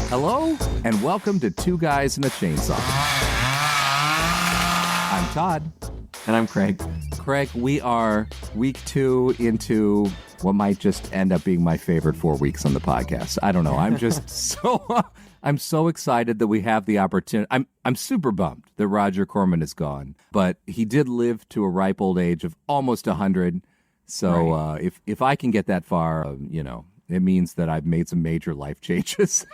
Hello, and welcome to Two Guys and a Chainsaw. I'm Todd. And I'm Craig. Craig, we are week 2 into what might just end up being my favorite 4 weeks on the podcast. I don't know. I'm just I'm so excited that we have the opportunity. I'm super bummed that Roger Corman is gone, but he did live to a ripe old age of almost 100. So right. If I can get that far, it means that I've made some major life changes.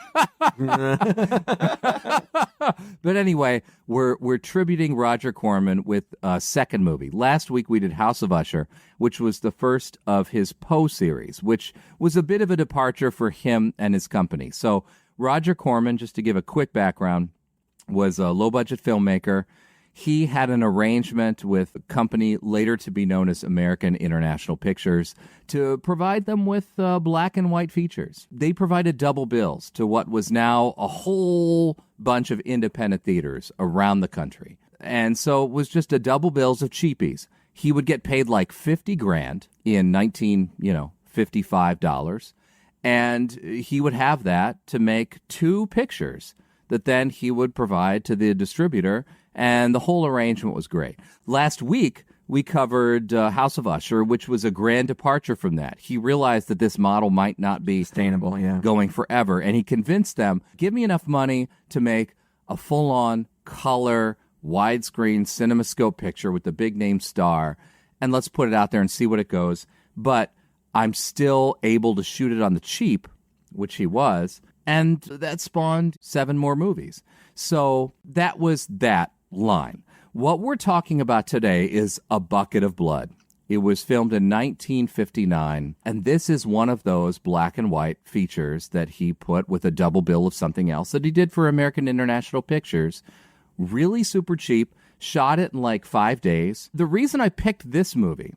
But anyway, we're tributing Roger Corman with a second movie. Last week we did House of Usher, which was the first of his Poe series, which was a bit of a departure for him and his company. So Roger Corman, just to give a quick background, was a low-budget filmmaker. He had an arrangement with a company later to be known as American International Pictures to provide them with black and white features. They provided double bills to what was now a whole bunch of independent theaters around the country. And so it was just a double bills of cheapies. He would get paid like $50,000 in $55, and he would have that to make 2 pictures that then he would provide to the distributor. And the whole arrangement was great. Last week, we covered House of Usher, which was a grand departure from that. He realized that this model might not be sustainable, going forever. And he convinced them, give me enough money to make a full-on color, widescreen CinemaScope picture with the big-name star, and let's put it out there and see what it goes. But I'm still able to shoot it on the cheap, which he was, and that spawned 7 more movies. So that was that line. What we're talking about today is A Bucket of Blood. It was filmed in 1959, and this is one of those black and white features that he put with a double bill of something else that he did for American International Pictures. Really super cheap, shot it in like 5 days. The reason I picked this movie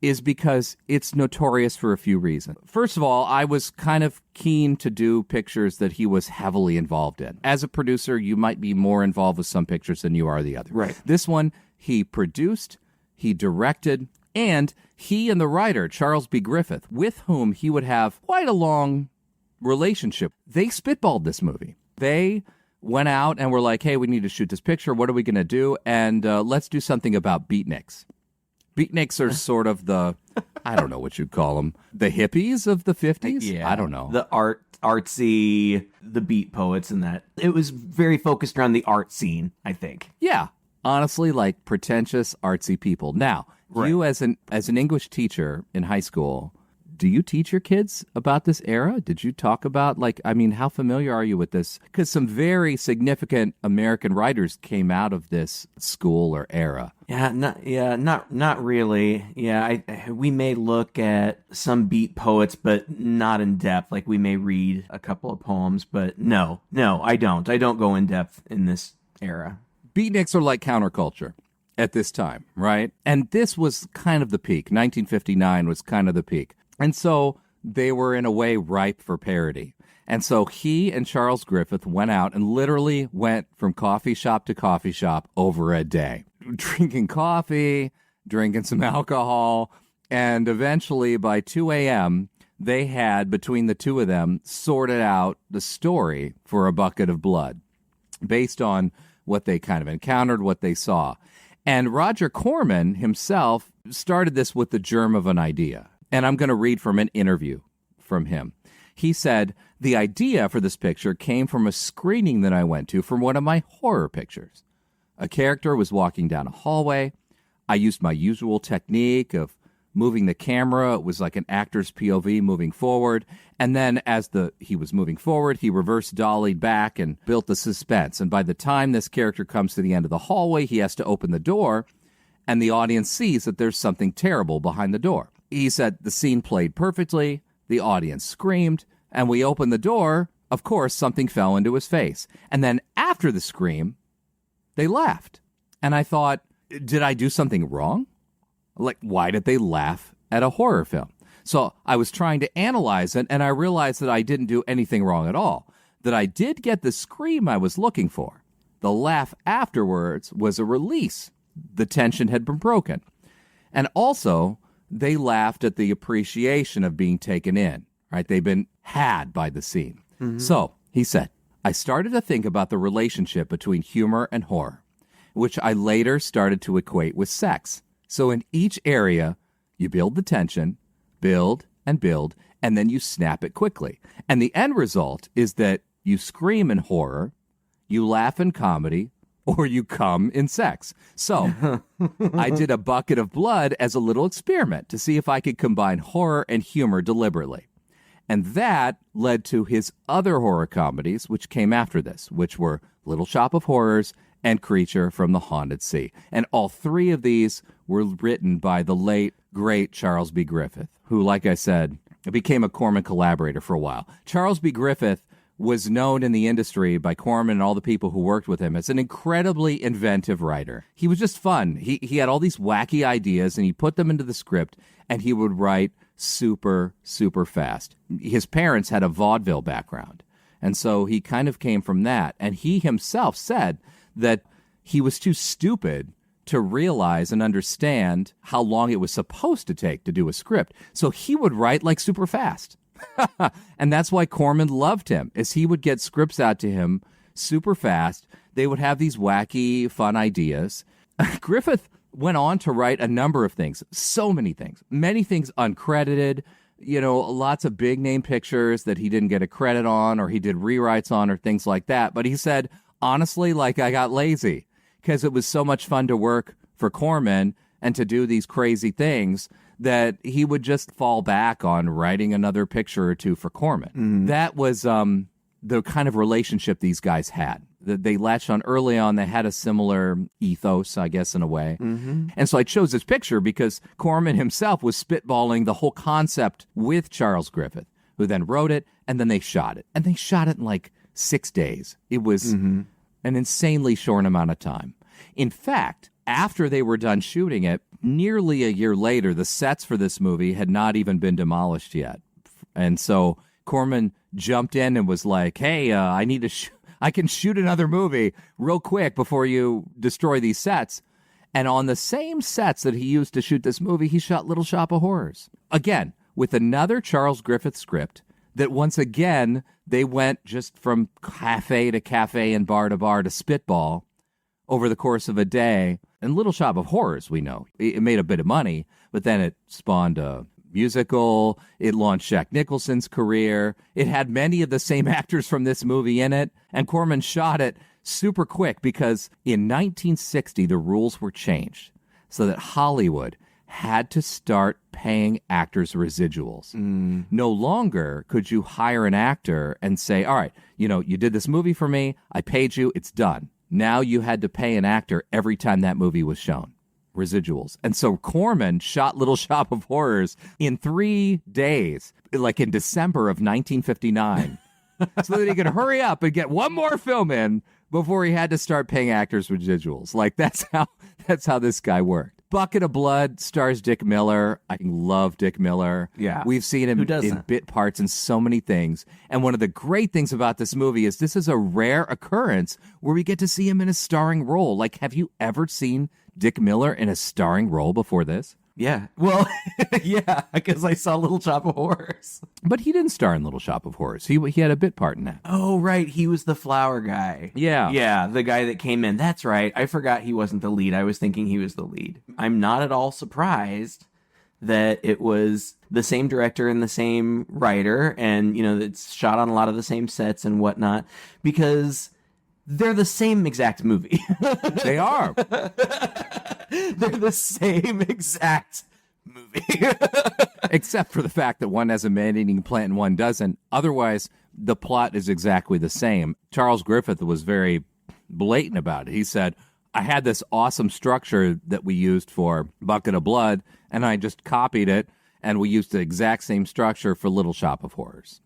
is because it's notorious for a few reasons. First of all, I was kind of keen to do pictures that he was heavily involved in. As a producer, you might be more involved with some pictures than you are the other. Right. This one, he produced, he directed, and he and the writer, Charles B. Griffith, with whom he would have quite a long relationship, they spitballed this movie. They went out and were like, hey, we need to shoot this picture. What are we going to do? And let's do something about beatniks. Beatniks are sort of the, I don't know what you'd call them, the hippies of the 50s? Yeah. I don't know. The artsy, the beat poets and that. It was very focused around the art scene, I think. Yeah. Honestly, like pretentious, artsy people. Now, right. You as an English teacher in high school, do you teach your kids about this era? Did you talk about, how familiar are you with this? Because some very significant American writers came out of this school or era. Not really. Yeah, we may look at some beat poets, but not in depth. Like we may read a couple of poems, but no, I don't. I don't go in depth in this era. Beatniks are like counterculture at this time, right? And this was kind of the peak. 1959 was kind of the peak. And so they were, in a way, ripe for parody. And so he and Charles Griffith went out and literally went from coffee shop to coffee shop over a day, drinking coffee, drinking some alcohol, and eventually by 2 a.m., they had, between the two of them, sorted out the story for A Bucket of Blood based on what they kind of encountered, what they saw. And Roger Corman himself started this with the germ of an idea. And I'm going to read from an interview from him. He said, the idea for this picture came from a screening that I went to from one of my horror pictures. A character was walking down a hallway. I used my usual technique of moving the camera. It was like an actor's POV moving forward. And then as he was moving forward, he reverse dollied back and built the suspense. And by the time this character comes to the end of the hallway, he has to open the door, and the audience sees that there's something terrible behind the door. He said the scene played perfectly, the audience screamed, and we opened the door. Of course, something fell into his face. And then after the scream, they laughed. And I thought, did I do something wrong? Like, why did they laugh at a horror film? So I was trying to analyze it, and I realized that I didn't do anything wrong at all, that I did get the scream I was looking for. The laugh afterwards was a release. The tension had been broken. And also, they laughed at the appreciation of being taken in, right? They've been had by the scene. Mm-hmm. So he said, I started to think about the relationship between humor and horror, which I later started to equate with sex. So in each area, you build the tension, build, and then you snap it quickly. And the end result is that you scream in horror, you laugh in comedy, or you come in sex. So I did a bucket of blood as a little experiment to see if I could combine horror and humor deliberately. And that led to his other horror comedies, which came after this, which were Little Shop of Horrors and Creature from the Haunted Sea. And all three of these were written by the late, great Charles B. Griffith, who, like I said, became a Corman collaborator for a while. Charles B. Griffith was known in the industry by Corman and all the people who worked with him as an incredibly inventive writer. He was just fun. He had all these wacky ideas, and he put them into the script, and he would write super, super fast. His parents had a vaudeville background, and so he kind of came from that. And he himself said that he was too stupid to realize and understand how long it was supposed to take to do a script. So he would write like super fast. And that's why Corman loved him, is he would get scripts out to him super fast. They would have these wacky, fun ideas. Griffith went on to write a number of things, so many things uncredited, lots of big name pictures that he didn't get a credit on, or he did rewrites on, or things like that. But he said, honestly, I got lazy because it was so much fun to work for Corman and to do these crazy things that he would just fall back on writing another picture or two for Corman. That was the kind of relationship these guys had. They latched on early on. They had a similar ethos, I guess, in a way. And so I chose this picture because Corman himself was spitballing the whole concept with Charles Griffith, who then wrote it, and then they shot it. And they shot it in 6 days. It was an insanely short amount of time. In fact, after they were done shooting it, nearly a year later, the sets for this movie had not even been demolished yet. And so Corman jumped in and was like, hey, I can shoot another movie real quick before you destroy these sets. And on the same sets that he used to shoot this movie, he shot Little Shop of Horrors. Again, with another Charles Griffith script that once again, they went just from cafe to cafe and bar to spitball over the course of a day. And Little Shop of Horrors, we know, it made a bit of money, but then it spawned a musical. It launched Jack Nicholson's career. It had many of the same actors from this movie in it. And Corman shot it super quick because in 1960, the rules were changed so that Hollywood had to start paying actors residuals. No longer could you hire an actor and say, all right, you did this movie for me. I paid you. It's done. Now you had to pay an actor every time that movie was shown. Residuals. And so Corman shot Little Shop of Horrors in 3 days, in December of 1959, so that he could hurry up and get one more film in before he had to start paying actors residuals. That's how this guy worked. Bucket of Blood stars Dick Miller. I love Dick Miller. Yeah. We've seen him in bit parts in so many things. And one of the great things about this movie is this is a rare occurrence where we get to see him in a starring role. Have you ever seen Dick Miller in a starring role before this? Yeah. Well, yeah, because I saw Little Shop of Horrors. But he didn't star in Little Shop of Horrors. He had a bit part in that. Oh, right. He was the flower guy. Yeah. Yeah, the guy that came in. That's right. I forgot he wasn't the lead. I was thinking he was the lead. I'm not at all surprised that it was the same director and the same writer, and, it's shot on a lot of the same sets and whatnot, because they're the same exact movie. They are. They're the same exact movie. Except for the fact that one has a man-eating plant and one doesn't. Otherwise, the plot is exactly the same. Charles Griffith was very blatant about it. He said, I had this awesome structure that we used for Bucket of Blood, and I just copied it, and we used the exact same structure for Little Shop of Horrors.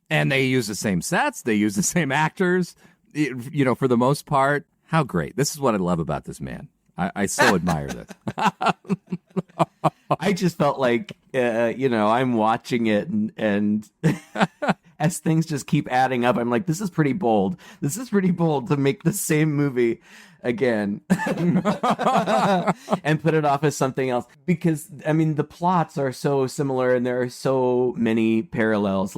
And they use the same sets. They use the same actors, for the most part. How great. This is what I love about this man. I so admire this. I just felt like, I'm watching it and as things just keep adding up, I'm like, this is pretty bold. This is pretty bold to make the same movie again and put it off as something else. Because, the plots are so similar and there are so many parallels.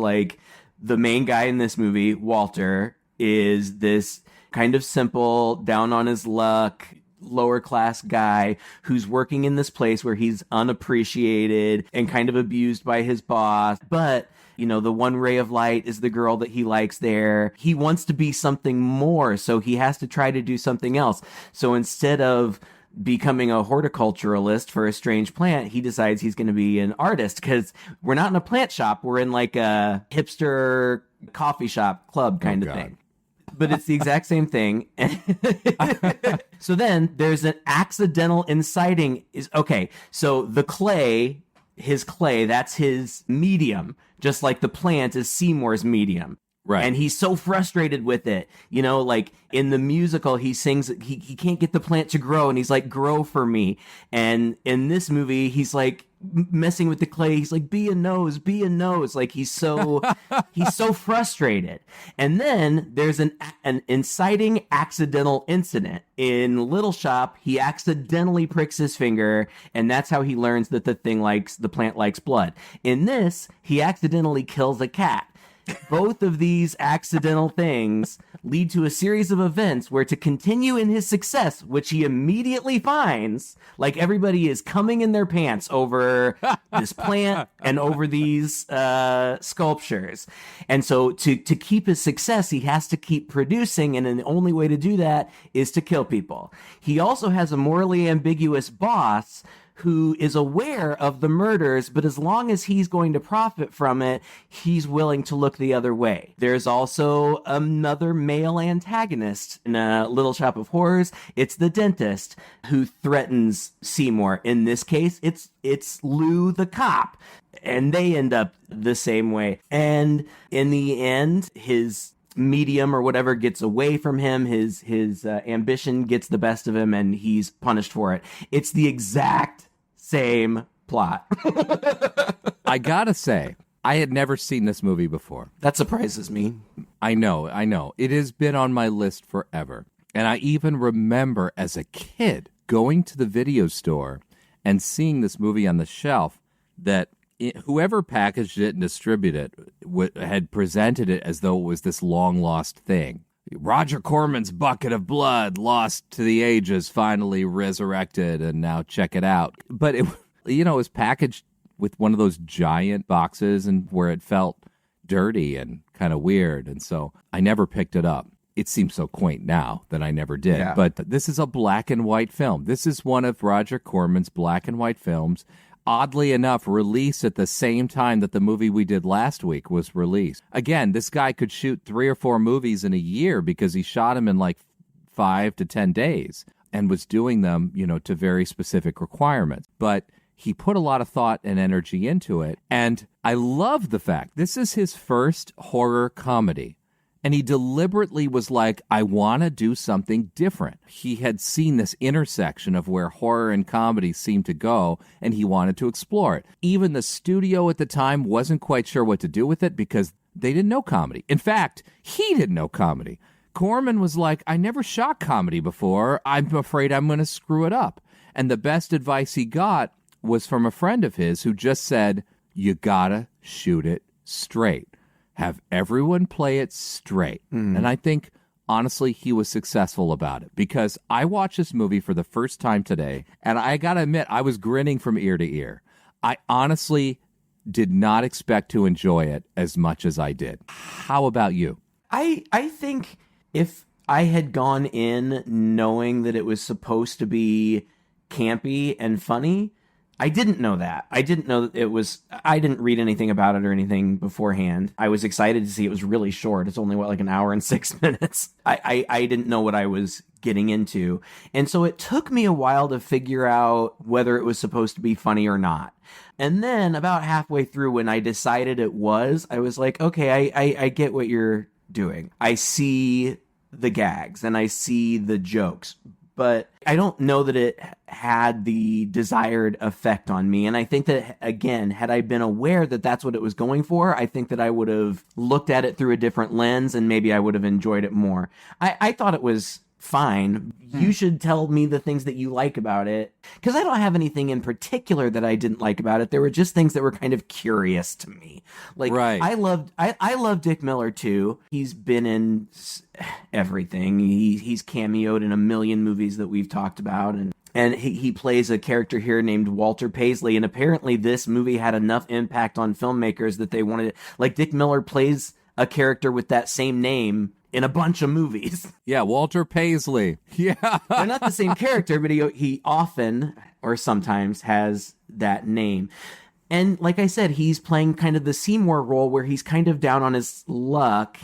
the main guy in this movie, Walter, is this kind of simple, down on his luck, lower class guy who's working in this place where he's unappreciated and kind of abused by his boss. But, you know, the one ray of light is the girl that he likes there. He wants to be something more, so he has to try to do something else. So instead of becoming a horticulturalist for a strange plant, he decides he's going to be an artist, because we're not in a plant shop. We're in like a hipster coffee shop club kind of thing. But it's the exact same thing. So then there's an accidental inciting. So the clay, his clay, that's his medium, just like the plant is Seymour's medium. Right. And he's so frustrated with it. You know, like in the musical, he sings, he can't get the plant to grow, and he's like, grow for me. And in this movie, he's like messing with the clay. He's like, be a nose. Like he's so frustrated. And then there's an inciting accidental incident. In Little Shop, he accidentally pricks his finger, and that's how he learns that the plant likes blood. In this, he accidentally kills a cat. Both of these accidental things lead to a series of events where, to continue in his success, which he immediately finds, like everybody is coming in their pants over this plant and over these sculptures. And so to keep his success, he has to keep producing, and the only way to do that is to kill people. He also has a morally ambiguous boss who is aware of the murders, but as long as he's going to profit from it, he's willing to look the other way. There's also another male antagonist in a Little Shop of Horrors. It's the dentist who threatens Seymour. In this case, it's Lou the cop, and they end up the same way. And in the end, his medium or whatever gets away from him. His ambition gets the best of him, and he's punished for it. It's the exact same plot. I gotta say, I had never seen this movie before. That surprises me. I know. It has been on my list forever. And I even remember as a kid going to the video store and seeing this movie on the shelf, that whoever packaged it and distributed it had presented it as though it was this long-lost thing. Roger Corman's bucket of blood, lost to the ages, finally resurrected, and now check it out. But it was packaged with one of those giant boxes, and where it felt dirty and kind of weird, and so I never picked it up. It seems so quaint now that I never did. Yeah. But this is a black and white film. This is one of Roger Corman's black and white films. Oddly enough, released at the same time that the movie we did last week was released. Again, this guy could shoot 3 or 4 movies in a year because he shot them in like 5 to 10 days and was doing them, to very specific requirements. But he put a lot of thought and energy into it. And I love the fact this is his first horror comedy. And he deliberately was like, I want to do something different. He had seen this intersection of where horror and comedy seemed to go, and he wanted to explore it. Even the studio at the time wasn't quite sure what to do with it because they didn't know comedy. In fact, he didn't know comedy. Corman was like, I never shot comedy before. I'm afraid I'm going to screw it up. And the best advice he got was from a friend of his who just said, you gotta shoot it straight. Have everyone play it straight. And I think, honestly, he was successful about it, because I watched this movie for the first time today, and I got to admit, I was grinning from ear to ear. I honestly did not expect to enjoy it as much as I did. How about you? I think if I had gone in knowing that it was supposed to be campy and funny, I didn't know that. I didn't know that it was, I didn't read anything about it or anything beforehand. I was excited to see it was really short. It's only, like an hour and 6 minutes. I didn't know what I was getting into. And so it took me a while to figure out whether it was supposed to be funny or not. And then about halfway through, when I decided it was, I was like, okay, I get what you're doing. I see the gags and I see the jokes, but I don't know that it had the desired effect on me. And I think that, again, had I been aware that that's what it was going for, I think that I would have looked at it through a different lens and maybe I would have enjoyed it more. I thought it was fine. You should tell me the things that you like about it. Because I don't have anything in particular that I didn't like about it. There were just things that were kind of curious to me. Like, Right. I love Dick Miller too. He's been in everything. He's cameoed in a million movies that we've talked about, and he plays a character here named Walter Paisley, and apparently this movie had enough impact on filmmakers that they wanted it. Like, Dick Miller plays a character with that same name in a bunch of movies. Yeah, Walter Paisley. Yeah. They're not the same character, but he often or sometimes has that name. And like I said, he's playing kind of the Seymour role where he's kind of down on his luck,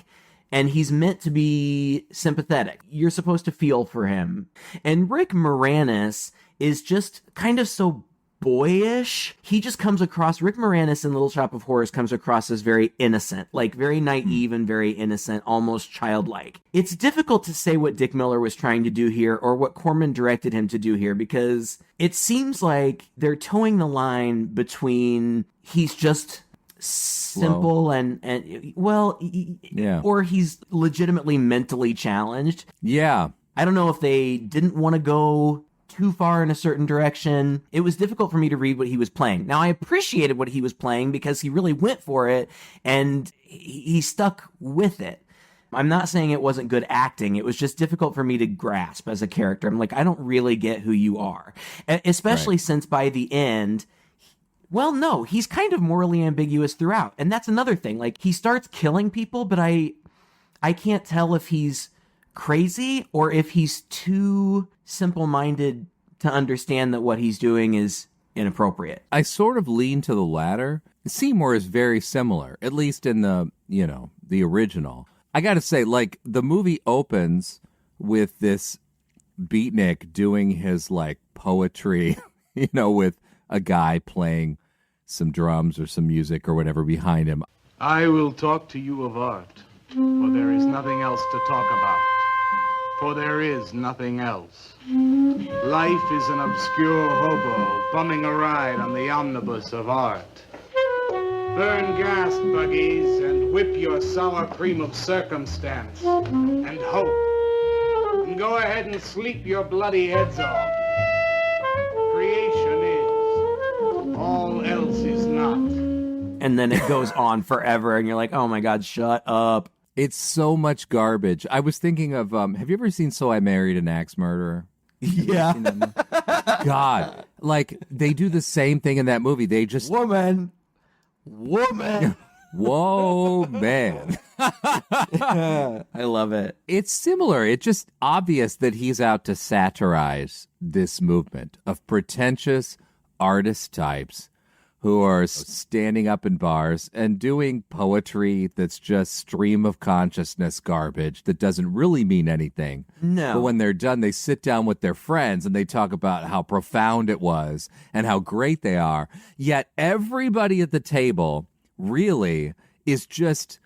and he's meant to be sympathetic. You're supposed to feel for him. And Rick Moranis is just kind of so boyish. He just comes across, Rick Moranis in Little Shop of Horrors comes across as very innocent, like very naive and very innocent, almost childlike. It's difficult to say what Dick Miller was trying to do here or what Corman directed him to do here, because it seems like they're towing the line between he's just simple and well, yeah, or he's legitimately mentally challenged. Yeah. I don't know if they didn't want to go too far in a certain direction. It was difficult for me to read what he was playing. Now, I appreciated what he was playing because he really went for it and he stuck with it. I'm not saying it wasn't good acting. It was just difficult for me to grasp as a character. I'm like, I don't really get who you are. Especially since by the end, well, no, he's kind of morally ambiguous throughout. And that's another thing. Like, he starts killing people, but I can't tell if he's crazy or if he's too simple-minded to understand that what he's doing is inappropriate. I sort of lean to the latter. Seymour is very similar, at least in the original. I gotta say, like, the movie opens with this Beatnik doing his, like, poetry, with a guy playing some drums or some music or whatever behind him. I will talk to you of art, for there is nothing else to talk about. For there is nothing else. Life is an obscure hobo bumming a ride on the omnibus of art. Burn gas, buggies, and whip your sour cream of circumstance, and hope. And go ahead and sleep your bloody heads off. Creation is. All else is not. And then it goes on forever, and you're like, oh my God, shut up. It's so much garbage. I was thinking of, have you ever seen So I Married an Axe Murderer? Yeah. God. Like, they do the same thing in that movie. They just... Woman. Whoa, man. I love it. It's similar. It's just obvious that he's out to satirize this movement of pretentious artist types who are standing up in bars and doing poetry that's just stream of consciousness garbage that doesn't really mean anything. No. But when they're done, they sit down with their friends and they talk about how profound it was and how great they are. Yet everybody at the table really is just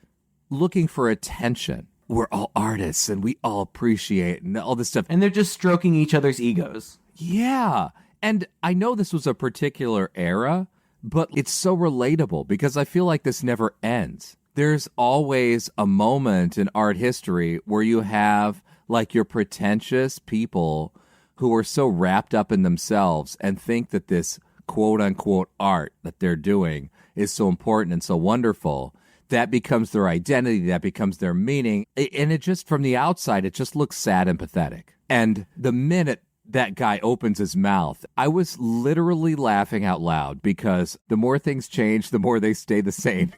looking for attention. We're all artists and we all appreciate and all this stuff. And they're just stroking each other's egos. Yeah. And I know this was a particular era, but it's so relatable because I feel like this never ends. There's always a moment in art history where you have like your pretentious people who are so wrapped up in themselves and think that this quote unquote art that they're doing is so important and so wonderful. That becomes their identity. That becomes their meaning. And it just, from the outside, it just looks sad and pathetic. And the minute that guy opens his mouth, I was literally laughing out loud because the more things change, the more they stay the same,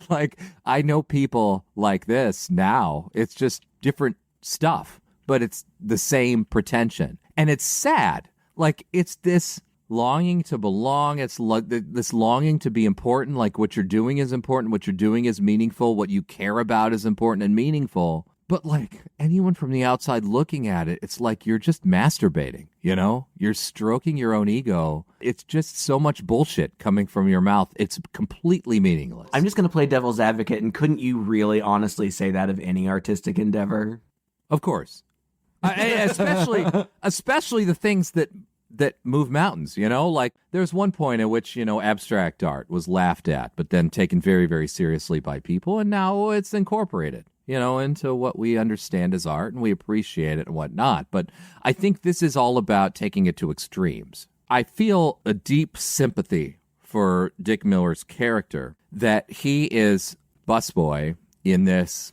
Like, I know people like this now. It's just different stuff, but it's the same pretension. And it's sad. Like, it's this longing to belong. It's this longing to be important. Like, what you're doing is important. What you're doing is meaningful. What you care about is important and meaningful. But, like, anyone from the outside looking at it, it's like you're just masturbating, You're stroking your own ego. It's just so much bullshit coming from your mouth. It's completely meaningless. I'm just going to play devil's advocate, and couldn't you really honestly say that of any artistic endeavor? Of course. Especially the things that move mountains, Like, there's one point at which, abstract art was laughed at, but then taken very, very seriously by people, and now it's incorporated. into what we understand as art, and we appreciate it and whatnot. But I think this is all about taking it to extremes. I feel a deep sympathy for Dick Miller's character, that he is busboy in this,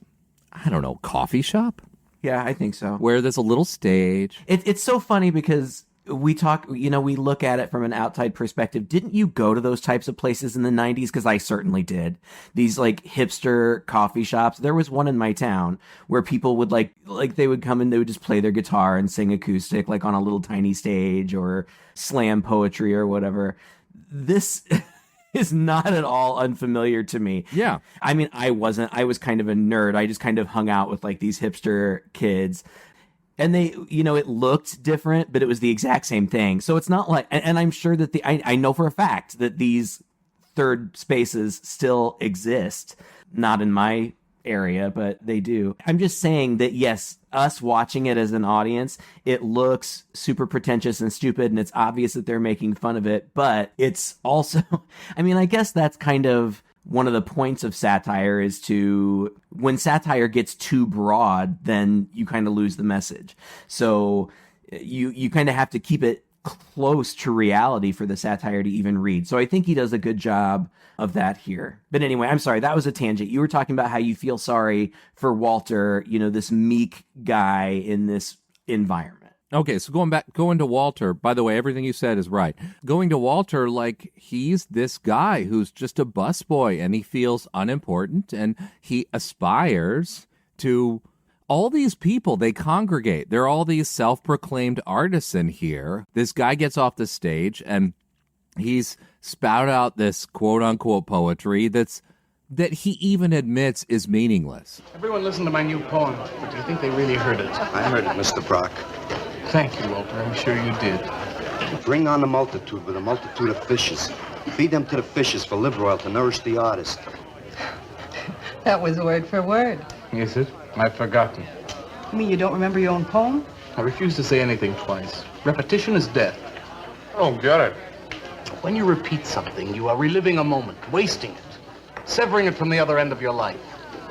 I don't know, coffee shop? Yeah, I think so. Where there's a little stage. It's so funny because we look at it from an outside perspective. Didn't you go to those types of places in the 90s? Because I certainly did. These like hipster coffee shops. There was one in my town where people would like they would come and they would just play their guitar and sing acoustic, like on a little tiny stage, or slam poetry or whatever. This is not at all unfamiliar to me. Yeah. I mean, I was kind of a nerd. I just kind of hung out with like these hipster kids. And they, it looked different, but it was the exact same thing. So it's not like, and I'm sure that I know for a fact that these third spaces still exist. Not in my area, but they do. I'm just saying that, yes, us watching it as an audience, it looks super pretentious and stupid, and it's obvious that they're making fun of it, but it's also, I mean, I guess that's kind of one of the points of satire, is to, when satire gets too broad, then you kind of lose the message. So you kind of have to keep it close to reality for the satire to even read. So I think he does a good job of that here. But anyway, I'm sorry, that was a tangent. You were talking about how you feel sorry for Walter, this meek guy in this environment. Okay, so going to Walter, by the way, everything you said is right. Going to Walter, like, he's this guy who's just a busboy, and he feels unimportant, and he aspires to all these people. They congregate. There are all these self-proclaimed artists in here. This guy gets off the stage, and he's spout out this quote-unquote poetry that he even admits is meaningless. Everyone listen to my new poem, but do you think they really heard it? I heard it, Mr. Brock. Thank you, Walter. I'm sure you did. Bring on the multitude with a multitude of fishes. Feed them to the fishes for liver oil to nourish the artist. That was word for word. Is it? I've forgotten. You mean you don't remember your own poem? I refuse to say anything twice. Repetition is death. Oh, get it. When you repeat something, you are reliving a moment, wasting it, severing it from the other end of your life.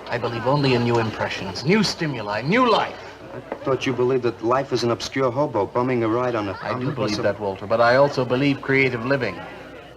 I believe only in new impressions, new stimuli, new life. I thought you believed that life is an obscure hobo bumming a ride on a... I do believe that, Walter, but I also believe creative living.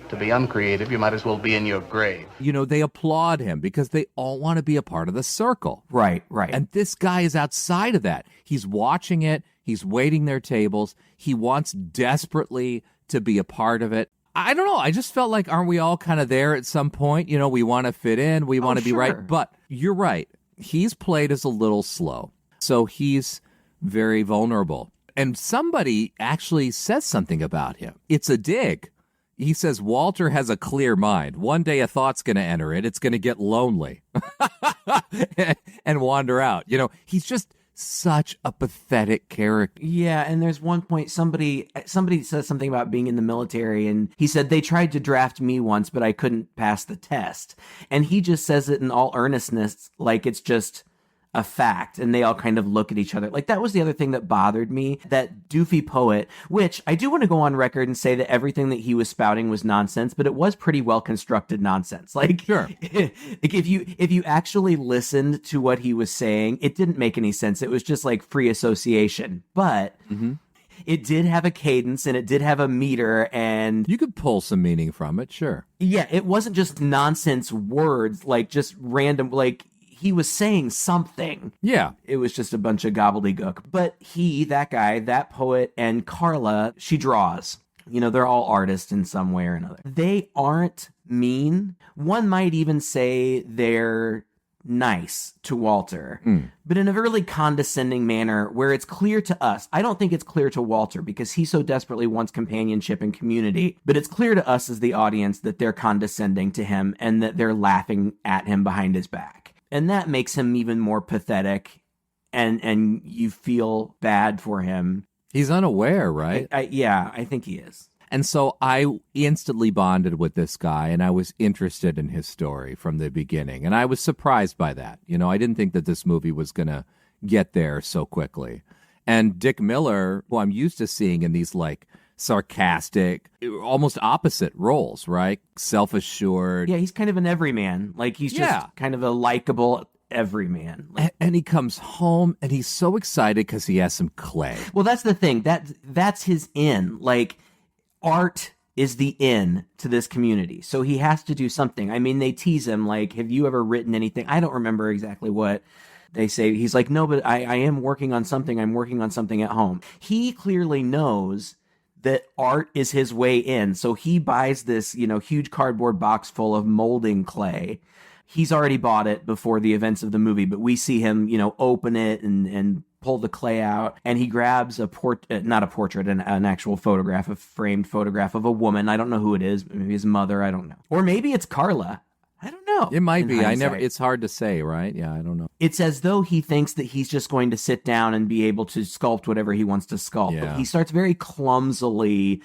To be uncreative, you might as well be in your grave. They applaud him because they all want to be a part of the circle. Right. And this guy is outside of that. He's watching it. He's waiting their tables. He wants desperately to be a part of it. I don't know. I just felt like, aren't we all kind of there at some point? We want to fit in. We want to be right. But you're right. He's played as a little slow. So he's very vulnerable. And somebody actually says something about him. It's a dig. He says Walter has a clear mind. One day a thought's going to enter it. It's going to get lonely and wander out. He's just such a pathetic character. Yeah, and there's one point somebody says something about being in the military, and he said, they tried to draft me once, but I couldn't pass the test. And he just says it in all earnestness, like it's just a fact, and they all kind of look at each other. Like, that was the other thing that bothered me, that doofy poet, which I do want to go on record and say that everything that he was spouting was nonsense, but it was pretty well constructed nonsense. Like, sure. Like if you actually listened to what he was saying, it didn't make any sense. It was just like free association. But it did have a cadence, and it did have a meter, and you could pull some meaning from it, sure. Yeah, it wasn't just nonsense words, like just random, like he was saying something. Yeah. It was just a bunch of gobbledygook. But that guy, that poet, and Carla, she draws. They're all artists in some way or another. They aren't mean. One might even say they're nice to Walter, but in a really condescending manner where it's clear to us. I don't think it's clear to Walter because he so desperately wants companionship and community, but it's clear to us as the audience that they're condescending to him and that they're laughing at him behind his back. And that makes him even more pathetic, and you feel bad for him. He's unaware, right? I think he is. And so I instantly bonded with this guy, and I was interested in his story from the beginning. And I was surprised by that. I didn't think that this movie was going to get there so quickly. And Dick Miller, who I'm used to seeing in these, like, sarcastic, almost opposite roles, right? Self-assured. Yeah, he's kind of an everyman. Like, he's just kind of a likable everyman. And he comes home and he's so excited because he has some clay. Well, that's the thing. That's his in. Like, art is the in to this community. So he has to do something. I mean, they tease him, like, have you ever written anything? I don't remember exactly what they say. He's like, no, but I am working on something. I'm working on something at home. He clearly knows that art is his way in. So he buys this, huge cardboard box full of molding clay. He's already bought it before the events of the movie, but we see him, open it and pull the clay out, and he grabs not a portrait, an actual photograph, a framed photograph of a woman. I don't know who it is. Maybe his mother. I don't know. Or maybe it's Carla. I don't know. It might be. It's hard to say, right? Yeah, I don't know. It's as though he thinks that he's just going to sit down and be able to sculpt whatever he wants to sculpt. Yeah. But he starts very clumsily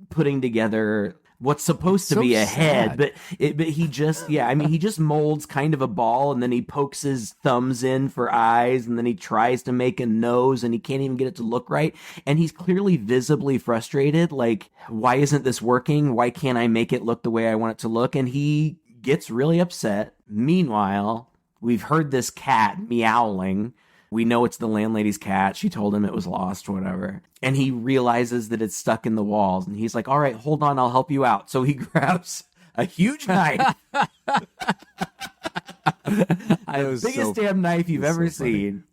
putting together what's supposed to So be a sad. head, but he just, he just molds kind of a ball, and then he pokes his thumbs in for eyes, and then he tries to make a nose, and he can't even get it to look right. And he's clearly visibly frustrated. Like, why isn't this working? Why can't I make it look the way I want it to look? And he gets really upset. Meanwhile, we've heard this cat meowling. We know it's the landlady's cat. She told him it was lost, whatever. And he realizes that it's stuck in the walls. And he's like, all right, hold on, I'll help you out. So he grabs a huge knife. The biggest damn knife you've ever seen.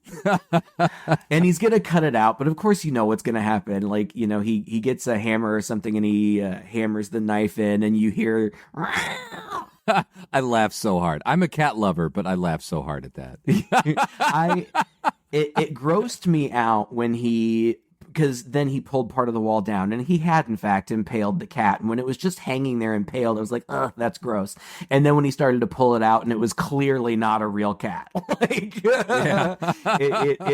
And he's going to cut it out. But of course, you know what's going to happen. Like, he gets a hammer or something, and he hammers the knife in, and you hear... I laugh so hard. I'm a cat lover, but I laugh so hard at that. It grossed me out when because then he pulled part of the wall down, and he had in fact impaled the cat. And when it was just hanging there impaled, I was like, ugh, that's gross. And then when he started to pull it out, and it was clearly not a real cat. It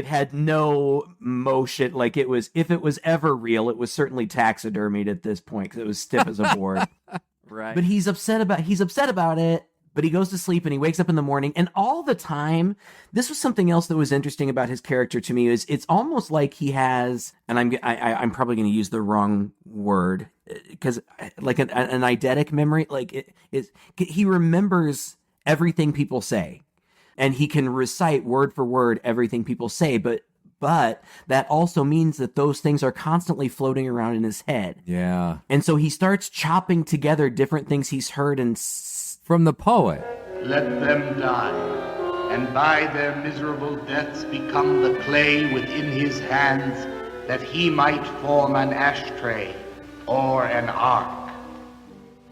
had no motion. Like, if it was ever real, it was certainly taxidermied at this point, because it was stiff as a board. Right. But he's upset about it, but he goes to sleep and he wakes up in the morning, and all the time, this was something else that was interesting about his character to me, is it's almost like he has, and I'm probably going to use the wrong word, because like an eidetic memory, like he remembers everything people say, and he can recite word for word everything people say, but that also means that those things are constantly floating around in his head. Yeah. And so he starts chopping together different things he's heard from the poet. Let them die, and by their miserable deaths become the clay within his hands, that he might form an ashtray or an ark.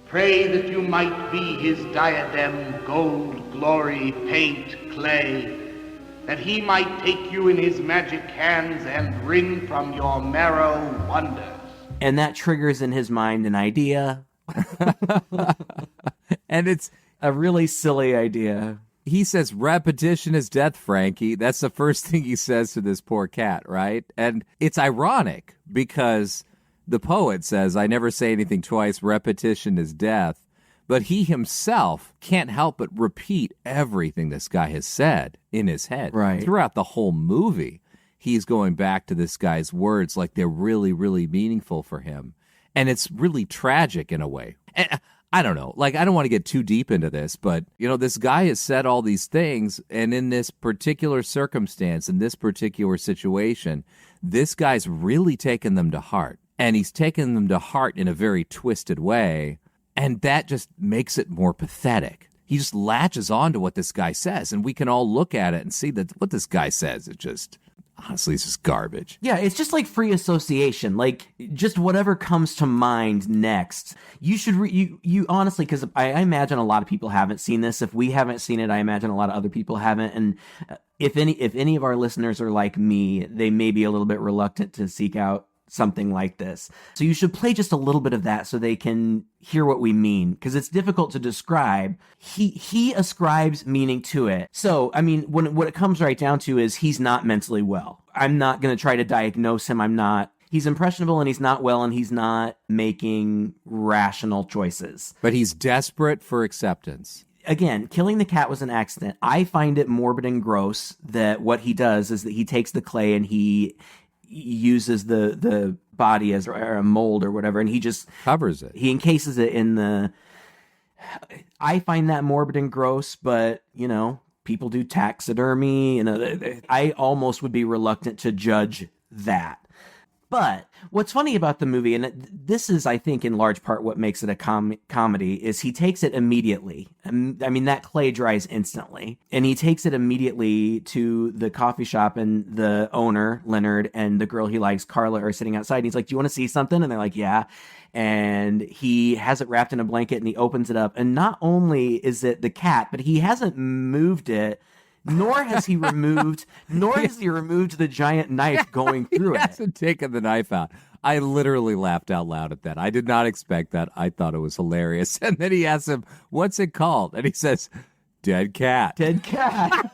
Pray that you might be his diadem, gold, glory, paint, clay, that he might take you in his magic hands and wring from your marrow wonders. And that triggers in his mind an idea. And it's a really silly idea. He says, repetition is death, Frankie. That's the first thing he says to this poor cat, right? And it's ironic because the poet says, I never say anything twice, repetition is death. But he himself can't help but repeat everything this guy has said in his head. Right. Throughout the whole movie, he's going back to this guy's words like they're really, really meaningful for him. And it's really tragic in a way. And I don't know. Like, I don't want to get too deep into this, but, this guy has said all these things, and in this particular circumstance, in this particular situation, this guy's really taken them to heart. And he's taken them to heart in a very twisted way. And that just makes it more pathetic. He just latches on to what this guy says, and we can all look at it and see that what this guy says is just, honestly, it's just garbage. Yeah, it's just like free association. Like, just whatever comes to mind next. You should, you honestly, because I imagine a lot of people haven't seen this. If we haven't seen it, I imagine a lot of other people haven't. And if any of our listeners are like me, they may be a little bit reluctant to seek out something like this. So you should play just a little bit of that so they can hear what we mean, because it's difficult to describe. He ascribes meaning to it. So, I mean, what it comes right down to is he's not mentally well. I'm not going to try to diagnose him. He's impressionable, and he's not well, and he's not making rational choices. But he's desperate for acceptance. Again, killing the cat was an accident. I find it morbid and gross that what he does is that he takes the clay and he uses the body as a mold or whatever, and he just covers it. He encases it in the... I find that morbid and gross, but, people do taxidermy, and I almost would be reluctant to judge that. But what's funny about the movie, and this is, I think, in large part what makes it a comedy, is he takes it immediately. I mean, that clay dries instantly. And he takes it immediately to the coffee shop, and the owner, Leonard, and the girl he likes, Carla, are sitting outside. And he's like, do you want to see something? And they're like, yeah. And he has it wrapped in a blanket, and he opens it up. And not only is it the cat, but he hasn't moved it, nor has he removed the giant knife going through He hasn't taken the knife out. I literally laughed out loud at that. I did not expect that. I thought it was hilarious. And then he asks him, what's it called? And he says, dead cat. Dead cat.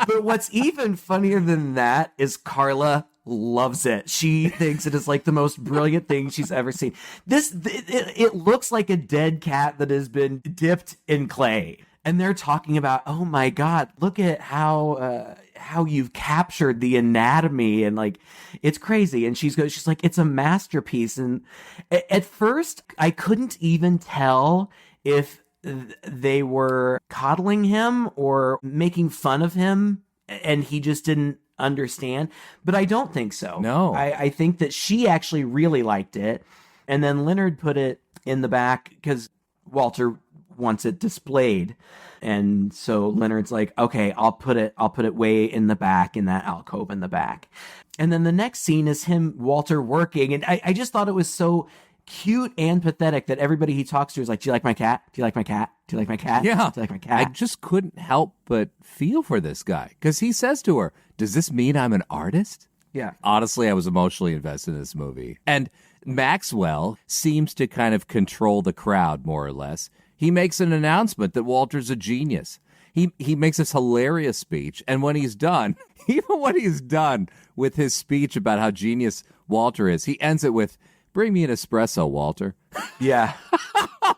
But what's even funnier than that is Carla loves it. She thinks it is like the most brilliant thing she's ever seen. It looks like a dead cat that has been dipped in clay. And they're talking about, oh my God, look at how you've captured the anatomy, and like, it's crazy. And she's like, it's a masterpiece. And at first, I couldn't even tell if they were coddling him or making fun of him, and he just didn't understand. But I don't think so. No, I think that she actually really liked it, and then Leonard put it in the back because Walter wants it displayed. And so Leonard's like, okay, I'll put it way in the back, in that alcove in the back. And then the next scene is Walter working. And I just thought it was so cute and pathetic that everybody he talks to is like, do you like my cat? Do you like my cat? Do you like my cat? Yeah. Do you like my cat? I just couldn't help but feel for this guy, because he says to her, does this mean I'm an artist? Yeah. Honestly, I was emotionally invested in this movie. And Maxwell seems to kind of control the crowd, more or less. He makes an announcement that Walter's a genius. He makes this hilarious speech, and when he's done, even when he's done with his speech about how genius Walter is, he ends it with, bring me an espresso, Walter. Yeah.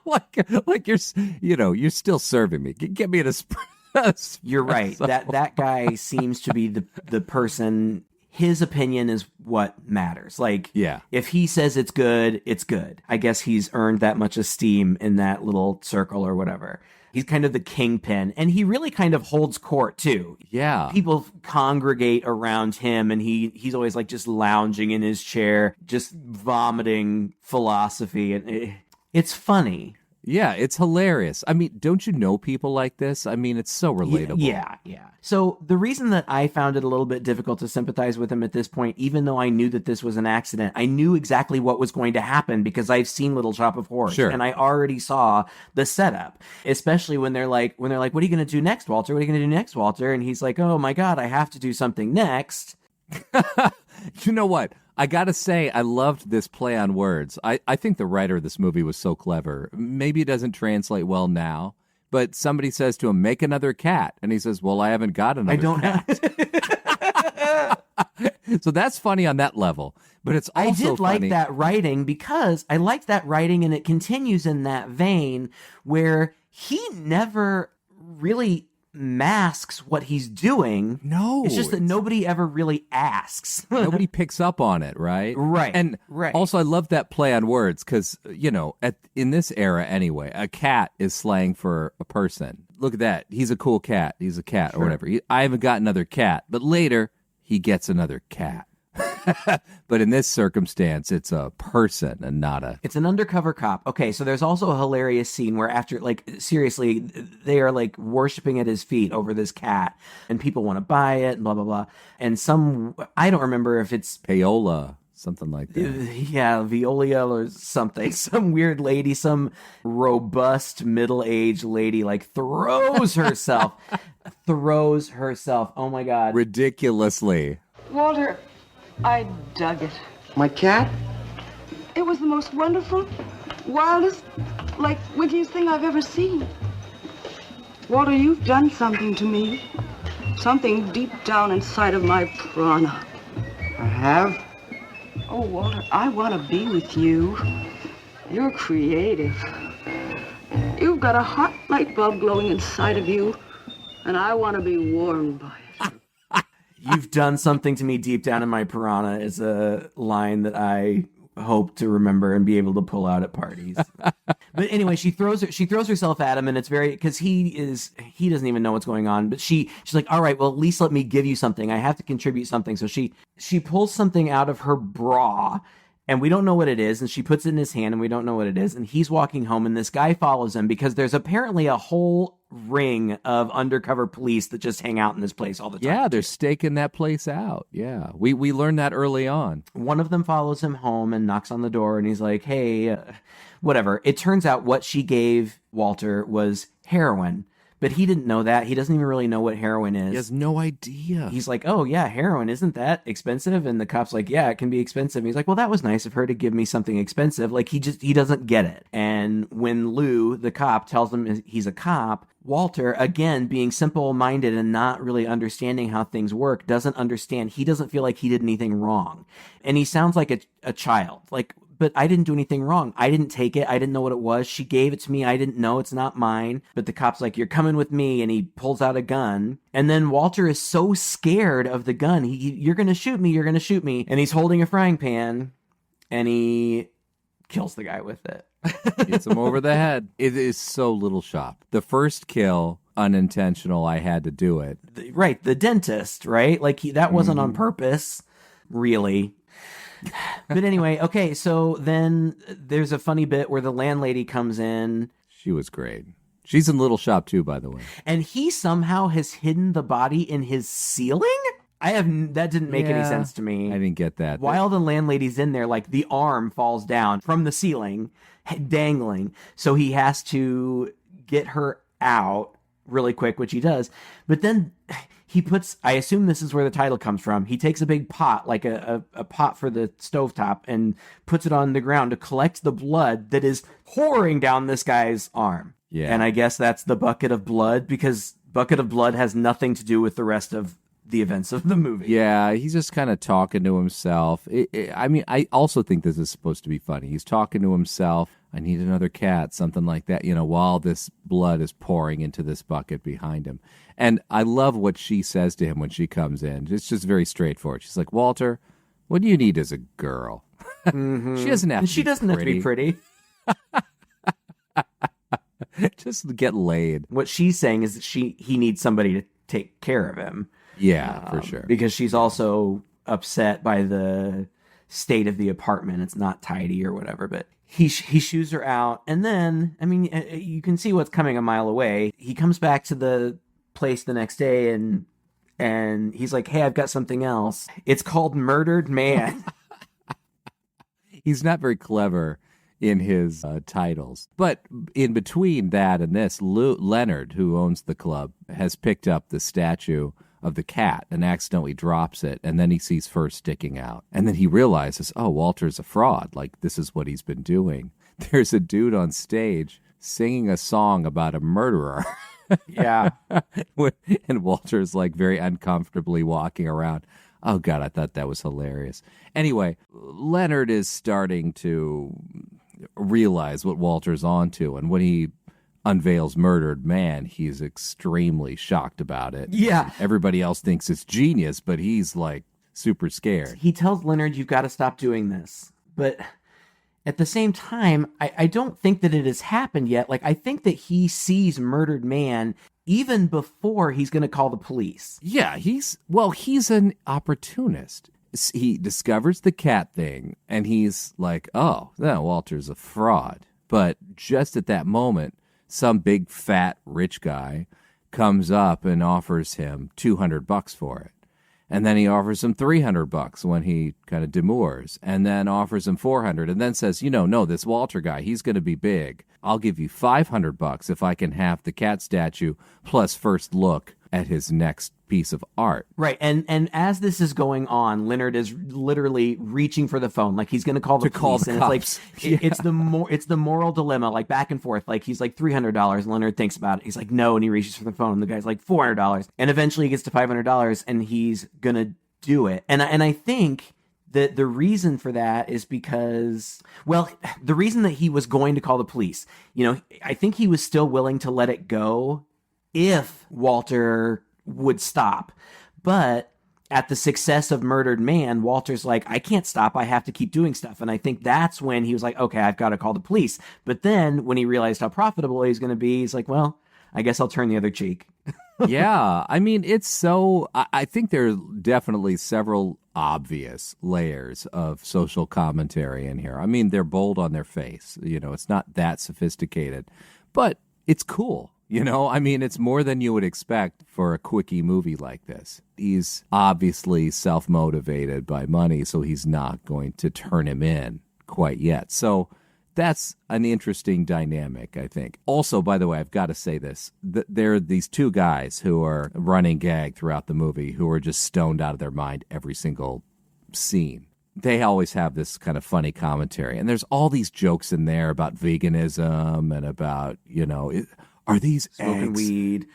like you're still serving me. Get me an espresso. You're right. That guy seems to be the person. His opinion is what matters. Like, yeah, if he says it's good, it's good. I guess he's earned that much esteem in that little circle or whatever. He's kind of the kingpin, and he really kind of holds court too. Yeah. People congregate around him, and he's always like just lounging in his chair, just vomiting philosophy, and it's funny. Yeah, it's hilarious. I mean, don't you know people like this? I mean, it's so relatable. Yeah. So the reason that I found it a little bit difficult to sympathize with him at this point, even though I knew that this was an accident, I knew exactly what was going to happen because I've seen Little Shop of Horrors. Sure. And I already saw the setup, especially when they're like, what are you going to do next, Walter? What are you going to do next, Walter? And he's like, oh my God, I have to do something next. You know what? I gotta say, I loved this play on words. I think the writer of this movie was so clever. Maybe it doesn't translate well now, but somebody says to him, make another cat. And he says, well, I haven't got another cat. So that's funny on that level. But it's also I did funny. like that writing because I liked that writing, and it continues in that vein where he never really masks what he's doing. No. It's just that nobody ever really asks. Nobody picks up on it, right? Right. And also I love that play on words because, in this era anyway, a cat is slang for a person. Look at that. He's a cool cat. He's a cat or whatever. I haven't got another cat. But later, he gets another cat. But in this circumstance, it's a person and not a... It's an undercover cop. Okay, so there's also a hilarious scene where after, seriously, they are, worshiping at his feet over this cat, and people want to buy it, and blah, blah, blah. And I don't remember if it's... Paola, something like that. Yeah, Viola or something. Some weird lady, some robust middle-aged lady, throws herself. Oh, my God. Ridiculously. Walter, I dug it. My cat? It was the most wonderful, wildest, wittiest thing I've ever seen. Walter, you've done something to me. Something deep down inside of my prana. I have? Oh, Walter, I want to be with you. You're creative. You've got a hot light bulb glowing inside of you, and I want to be warmed by it. You've done something to me deep down in my piranha is a line that I hope to remember and be able to pull out at parties. But anyway, she throws herself at him, and it's very, because he doesn't even know what's going on. But she's like, all right, well, at least let me give you something. I have to contribute something. So she pulls something out of her bra, and we don't know what it is. And she puts it in his hand, and we don't know what it is. And he's walking home, and this guy follows him because there's apparently a whole ring of undercover police that just hang out in this place all the time. Yeah, they're staking that place out. Yeah, we learned that early on. One of them follows him home and knocks on the door, and he's like, hey, whatever. It turns out what she gave Walter was heroin, but he didn't know that. He doesn't even really know what heroin is. He has no idea. He's like, oh yeah, heroin, isn't that expensive? And the cop's like, yeah, it can be expensive. And he's like, well, that was nice of her to give me something expensive. Like, he doesn't get it. And when Lou, the cop, tells him he's a cop, Walter, again, being simple-minded and not really understanding how things work, doesn't understand. He doesn't feel like he did anything wrong. And he sounds like a child. Like, but I didn't do anything wrong. I didn't take it. I didn't know what it was. She gave it to me. I didn't know. It's not mine. But the cop's like, you're coming with me. And he pulls out a gun. And then Walter is so scared of the gun. You're going to shoot me. You're going to shoot me. And he's holding a frying pan. And he kills the guy with it. Hits him over the head. It is so Little Shop. The first kill, unintentional. I had to do it. Right. The dentist, right? Like, that wasn't on purpose, really. But anyway, okay, so then there's a funny bit where the landlady comes in. She was great. She's in Little Shop too, by the way. And he somehow has hidden the body in his ceiling? That didn't make any sense to me. I didn't get that. While the landlady's in there, like, the arm falls down from the ceiling, dangling. So he has to get her out really quick, which he does. But then he puts, I assume this is where the title comes from, he takes a big pot, like a pot for the stovetop, and puts it on the ground to collect the blood that is pouring down this guy's arm. Yeah. And I guess that's the bucket of blood, because bucket of blood has nothing to do with the rest of the events of the movie. Yeah, he's just kind of talking to himself. I mean, I also think this is supposed to be funny. He's talking to himself. I need another cat, something like that, while this blood is pouring into this bucket behind him. And I love what she says to him when she comes in. It's just very straightforward. She's like, Walter, what do you need as a girl? Mm-hmm. She doesn't have to She doesn't have to be pretty. Just get laid. What she's saying is that he needs somebody to take care of him. Yeah, for sure. Because she's also upset by the state of the apartment. It's not tidy or whatever, but he shoos her out. And then, I mean, you can see what's coming a mile away. He comes back to the place the next day and he's like, hey, I've got something else. It's called Murdered Man. He's not very clever in his titles. But in between that and this, Leonard, who owns the club, has picked up the statue of the cat and accidentally drops it, and then he sees fur sticking out. And then he realizes, oh, Walter's a fraud. Like, this is what he's been doing. There's a dude on stage singing a song about a murderer. Yeah. And Walter's like very uncomfortably walking around. Oh, God, I thought that was hilarious. Anyway, Leonard is starting to realize what Walter's onto, and when he unveils Murdered Man, he's extremely shocked about it. Yeah. Everybody else thinks it's genius, but he's like super scared. He tells Leonard, you've got to stop doing this. But at the same time, I don't think that it has happened yet. Like, I think that he sees Murdered Man even before he's going to call the police. Yeah, he's an opportunist. He discovers the cat thing, and he's like, oh, no, Walter's a fraud. But just at that moment, some big, fat, rich guy comes up and offers him $200 for it. And then he offers him $300 when he kind of demurs, and then offers him $400, and then says, no, this Walter guy, he's going to be big. I'll give you $500 if I can have the cat statue plus first look at his next piece of art. Right. And as this is going on, Leonard is literally reaching for the phone, like he's going to call the police. And cops. It's like, it's the moral dilemma, like back and forth. Like, he's like $300, and Leonard thinks about it. He's like, no. And he reaches for the phone, and the guy's like $400. And eventually he gets to $500, and he's going to do it. And I think that the reason for that is because, well, the reason that he was going to call the police, I think he was still willing to let it go if Walter would stop. But at the success of Murdered Man, Walter's like, I can't stop. I have to keep doing stuff. And I think that's when he was like, okay, I've got to call the police. But then when he realized how profitable he's going to be, he's like, well, I guess I'll turn the other cheek. Yeah, I mean, it's so. I think there are definitely several obvious layers of social commentary in here. I mean, they're bold on their face. It's not that sophisticated, but it's cool. I mean, it's more than you would expect for a quickie movie like this. He's obviously self-motivated by money, so he's not going to turn him in quite yet. So that's an interesting dynamic, I think. Also, by the way, I've got to say this. There are these two guys who are running gag throughout the movie who are just stoned out of their mind every single scene. They always have this kind of funny commentary. And there's all these jokes in there about veganism and about, are these Smoking eggs? weed.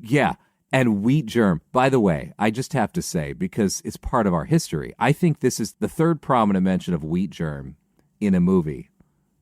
Yeah. And wheat germ. By the way, I just have to say, because it's part of our history, I think this is the third prominent mention of wheat germ in a movie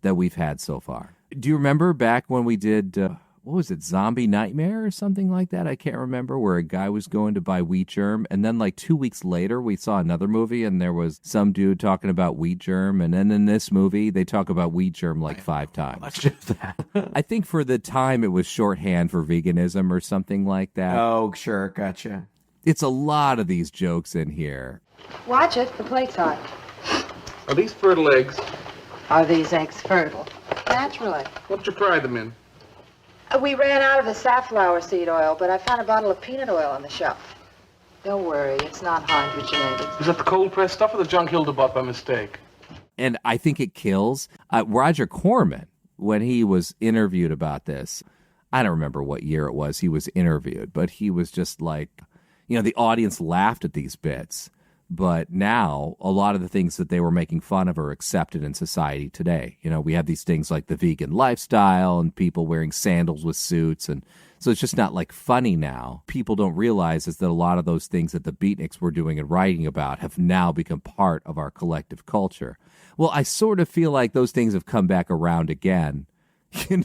that we've had so far. Do you remember back when we did, what was it, Zombie Nightmare or something like that? I can't remember, where a guy was going to buy wheat germ. And then like 2 weeks later, we saw another movie and there was some dude talking about wheat germ. And then in this movie, they talk about wheat germ like 5 times. Much of that. I think for the time it was shorthand for veganism or something like that. Oh, sure. Gotcha. It's a lot of these jokes in here. Watch it, the plate's hot. Are these fertile eggs? Are these eggs fertile? Naturally. What you fry them in? We ran out of the safflower seed oil, but I found a bottle of peanut oil on the shelf. Don't worry, it's not hydrogenated. Is that the cold pressed stuff or the junk Hilda bought by mistake? And I think it kills. Roger Corman, when he was interviewed about this, I don't remember what year it was he was interviewed, but he was just like, the audience laughed at these bits. But now a lot of the things that they were making fun of are accepted in society today. We have these things like the vegan lifestyle and people wearing sandals with suits. And so it's just not like funny now. People don't realize is that a lot of those things that the Beatniks were doing and writing about have now become part of our collective culture. Well, I sort of feel like those things have come back around again,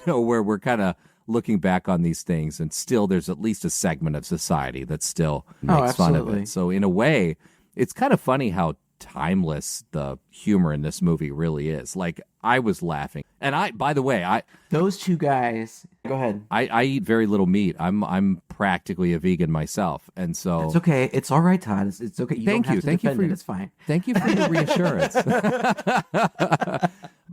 where we're kind of looking back on these things and still there's at least a segment of society that still makes fun of it. So in a way, it's kind of funny how timeless the humor in this movie really is. Like, I was laughing. And by the way, those two guys, go ahead. I eat very little meat. I'm practically a vegan myself. And so It's okay. It's all right, Todd. It's okay. Thank you. Thank you for it. It's fine. Thank you for your reassurance.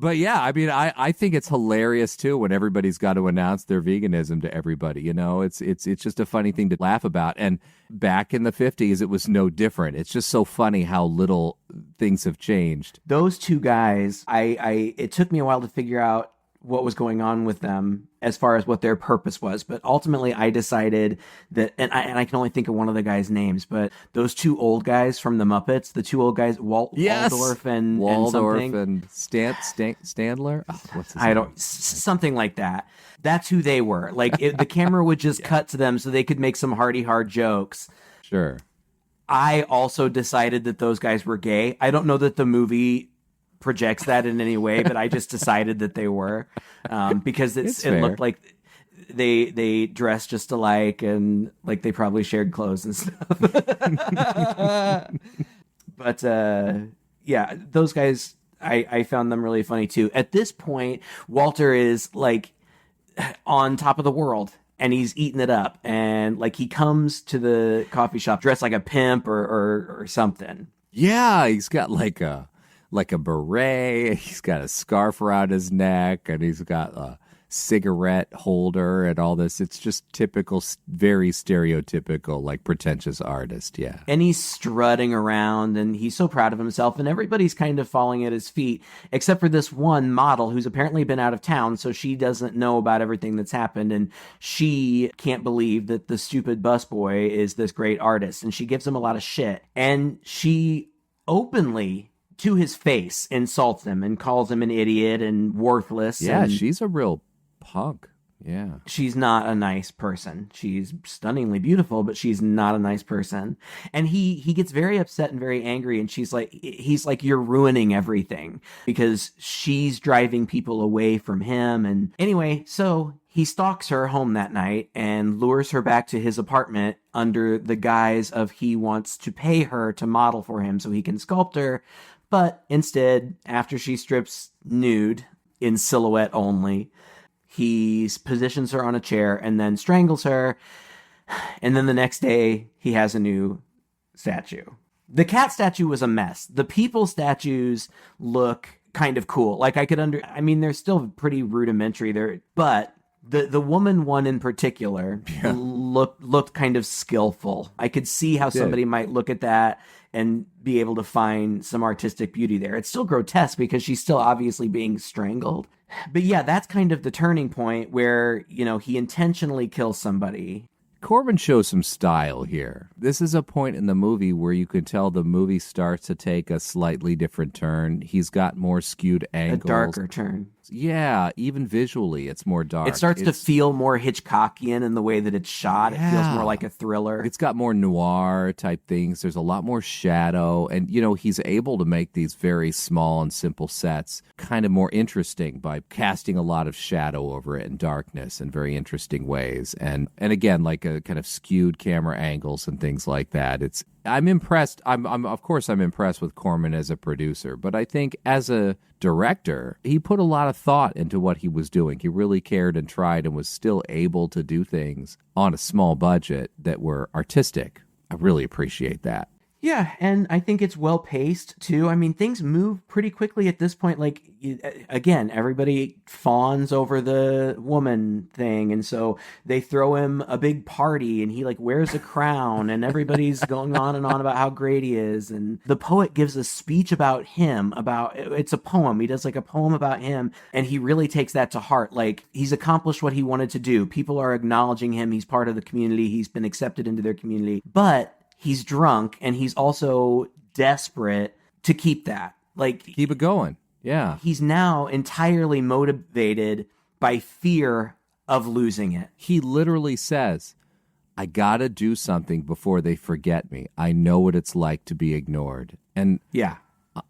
But yeah, I mean, I think it's hilarious too when everybody's got to announce their veganism to everybody. It's just a funny thing to laugh about. And back in the 50s, it was no different. It's just so funny how little things have changed. Those two guys, it took me a while to figure out what was going on with them as far as what their purpose was. But ultimately I decided that, and I can only think of one of the guys' names, but those two old guys from the Muppets, the two old guys, Waldorf and something. And Standler? Oh, what's his I name? don't, something like that. That's who they were. Like the camera would just cut to them so they could make some hearty hard jokes. Sure. I also decided that those guys were gay. I don't know that the movie projects that in any way, but I just decided that they were, because it looked like they dressed just alike and like they probably shared clothes and stuff. But yeah, those guys, I found them really funny too. At this point, Walter is like on top of the world and he's eating it up, and like he comes to the coffee shop dressed like a pimp or something. Yeah, he's got like a beret, he's got a scarf around his neck, and he's got a cigarette holder and all this. It's just typical, very stereotypical, like pretentious artist, yeah. And he's strutting around, and he's so proud of himself, and everybody's kind of falling at his feet, except for this one model who's apparently been out of town, so she doesn't know about everything that's happened, and she can't believe that the stupid busboy is this great artist, and she gives him a lot of shit. And she openly, to his face, insults him and calls him an idiot and worthless. Yeah, and she's a real punk. Yeah. She's not a nice person. She's stunningly beautiful, but she's not a nice person. And he gets very upset and very angry. And he's like, you're ruining everything because she's driving people away from him. And anyway, so he stalks her home that night and lures her back to his apartment under the guise of he wants to pay her to model for him so he can sculpt her. But instead, after she strips nude in silhouette only, he positions her on a chair and then strangles her. And then the next day, he has a new statue. The cat statue was a mess. The people statues look kind of cool. Like they're still pretty rudimentary there, but the woman one in particular looked kind of skillful. I could see how somebody might look at that and be able to find some artistic beauty there. It's still grotesque because she's still obviously being strangled. But yeah, that's kind of the turning point where, he intentionally kills somebody. Corman shows some style here. This is a point in the movie where you can tell the movie starts to take a slightly different turn. He's got more skewed angles. A darker turn. Yeah, even visually, it's more dark. It starts to feel more Hitchcockian in the way that it's shot. Yeah. It feels more like a thriller. It's got more noir type things. There's a lot more shadow. And, he's able to make these very small and simple sets kind of more interesting by casting a lot of shadow over it and darkness in very interesting ways. And again, like a kind of skewed camera angles and things like that. I'm impressed. I'm impressed with Corman as a producer, but I think as a director, he put a lot of thought into what he was doing. He really cared and tried and was still able to do things on a small budget that were artistic. I really appreciate that. Yeah, and I think it's well paced too. I mean, things move pretty quickly at this point. Like, again, everybody fawns over the woman thing, and so they throw him a big party, and he wears a crown, and everybody's going on and on about how great he is. And the poet gives a speech about him. It's a poem. He does a poem about him, and he really takes that to heart. Like, he's accomplished what he wanted to do. People are acknowledging him. He's part of the community. He's been accepted into their community, but he's drunk, and he's also desperate to keep that. Keep it going. Yeah. He's now entirely motivated by fear of losing it. He literally says, I gotta do something before they forget me. I know what it's like to be ignored. And yeah,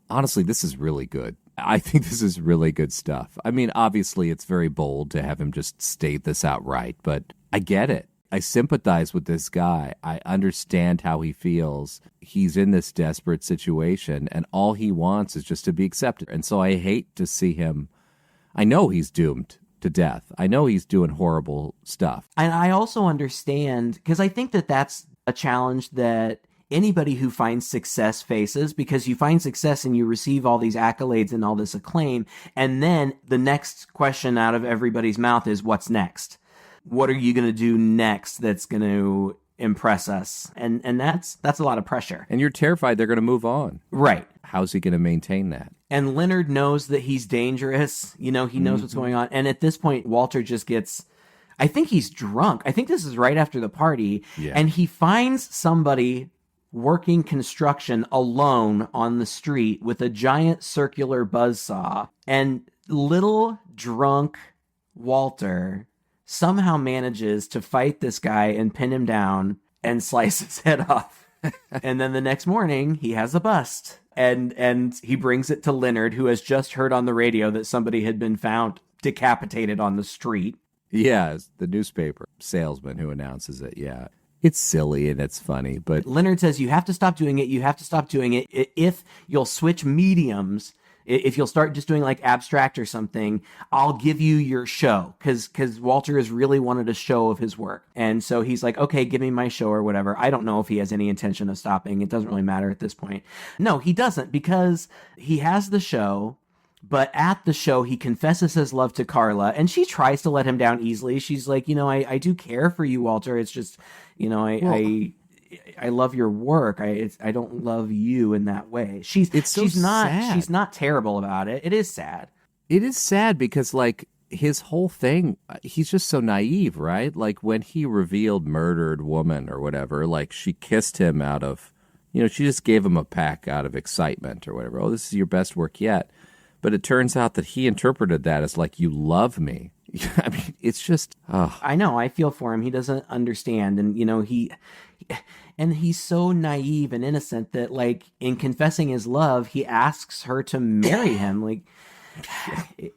honestly, this is really good. I think this is really good stuff. I mean, obviously, it's very bold to have him just state this outright, but I get it. I sympathize with this guy. I understand how he feels. He's in this desperate situation, and all he wants is just to be accepted. And so I hate to see him. I know he's doomed to death. I know he's doing horrible stuff. And I also understand, because I think that that's a challenge that anybody who finds success faces, because you find success and you receive all these accolades and all this acclaim, and then the next question out of everybody's mouth is, what's next? What are you going to do next that's going to impress us? And that's a lot of pressure. And you're terrified they're going to move on. Right. How's he going to maintain that? And Leonard knows that he's dangerous. He knows what's going on. And at this point, Walter just gets, I think he's drunk. I think this is right after the party. Yeah. And he finds somebody working construction alone on the street with a giant circular buzzsaw. And little drunk Walter somehow manages to fight this guy and pin him down and slice his head off. And then the next morning, he has a bust. And he brings it to Leonard, who has just heard on the radio that somebody had been found decapitated on the street. Yeah, it's the newspaper salesman who announces it, yeah. It's silly and it's funny, but Leonard says, you have to stop doing it. You have to stop doing it. If you'll switch mediums, if you'll start just doing abstract or something, I'll give you your show. Because Walter has really wanted a show of his work. And so he's like, okay, give me my show or whatever. I don't know if he has any intention of stopping. It doesn't really matter at this point. No, he doesn't, because he has the show. But at the show, he confesses his love to Carla, and she tries to let him down easily. She's like, I do care for you, Walter. It's just, I love your work. I don't love you in that way. She's not terrible about it. It is sad. It is sad because his whole thing, he's just so naive, right? When he revealed murdered woman or whatever, she kissed him out of, she just gave him a peck out of excitement or whatever. Oh, this is your best work yet. But it turns out that he interpreted that as like, you love me. I mean, it's just, I know. I feel for him. He doesn't understand. And, he's so naive and innocent that, like, in confessing his love, he asks her to marry him. Like,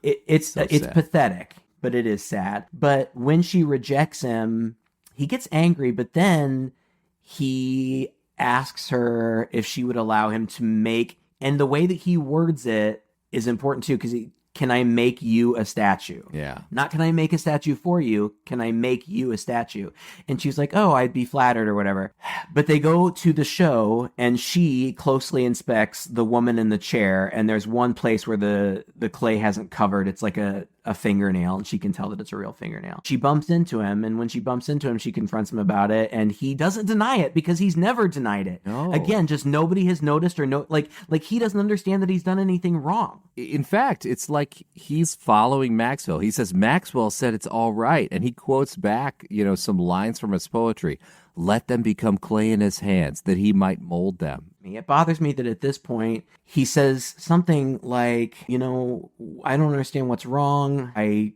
it's pathetic, but it is sad. But when she rejects him, he gets angry, but then he asks her if she would allow him to make, and the way that he words it is important too, because can I make you a statue? Yeah. Not can I make a statue for you? Can I make you a statue? And she's like, oh, I'd be flattered or whatever. But they go to the show and she closely inspects the woman in the chair. And there's one place where the clay hasn't covered. It's like a fingernail, and she can tell that it's a real fingernail. She bumps into him, and when she bumps into him, she confronts him about it, and he doesn't deny it because he's never denied it. No. Again, just nobody has noticed or like he doesn't understand that he's done anything wrong. in fact, it's like he's following Maxwell. He says, Maxwell said it's all right. And he quotes back, some lines from his poetry. Let them become clay in his hands, that he might mold them. It bothers me that at this point, he says something like, I don't understand what's wrong. I